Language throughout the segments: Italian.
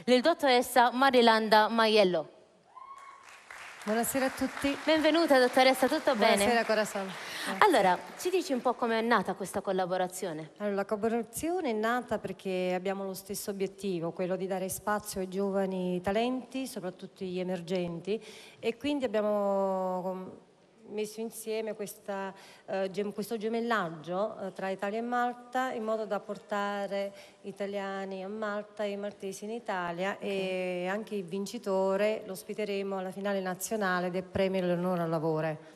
lil dottoressa Marilanda Maiello. Buonasera a tutti. Benvenuta dottoressa, tutto bene? Buonasera corazon. Allora, ci dici un po' come è nata questa collaborazione? Allora, la collaborazione è nata perché abbiamo lo stesso obiettivo, quello di dare spazio ai giovani talenti, soprattutto gli emergenti, e quindi abbiamo messo insieme questo gemellaggio tra Italia e Malta in modo da portare italiani a Malta e maltesi in Italia, e anche il vincitore lo ospiteremo alla finale nazionale del premio Leonora al Lavoro.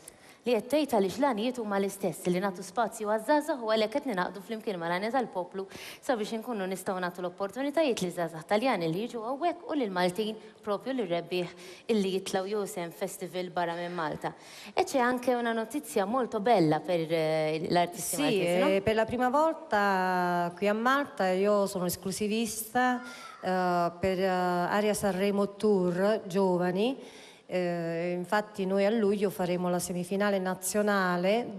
Li jettejt għalix l-għanijiet huma l-istess li nagħtu spazju għaż-żgħażagħ u għalhekk qed ninaqdu flimkien mal-għanja tal-poplu sabiex inkunu nistgħu nagħtu l-opportunitajiet li żgħażagħ Taljani li jiġu hawnhekk u lil Maltin propju li rebbieħ illi jitlgħu Josem Festival barra minn Malta. E c'è anche una notizia molto bella per l'artisti maltesi, no? Per la prima volta qui a Malta io sono esclusivista per Aria Sanremo Tour Giovani. Infatti noi a luglio faremo la semifinale nazionale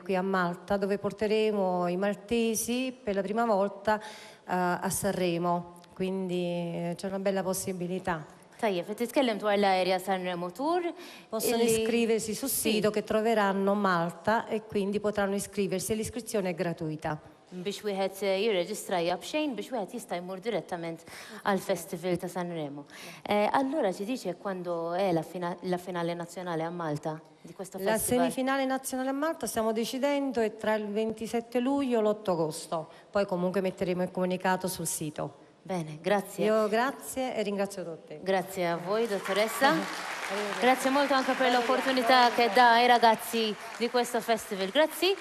qui a Malta, dove porteremo i maltesi per la prima volta a Sanremo, quindi c'è una bella possibilità. Tajjeb, qed titkellem dwar l-Aria Sanremo Tour. Possono iscriversi sul sito che troveranno Malta e quindi potranno iscriversi, e l'iscrizione è gratuita. Biex wieħed jirreġistra b'xejn biex wieħed jista' jmur direttament għal Festival ta' Sanremo. Allora ci dice quando è la finale nazionale a Malta di questo festival? La semifinale nazionale a Malta stiamo decidendo è tra il 27 luglio e l'8 agosto. Poi comunque metteremo il comunicato sul sito. Bene, grazie. Io grazie e ringrazio tutti. Grazie a voi dottoressa. Grazie molto anche per l'opportunità che dà ai ragazzi di questo festival. Grazie.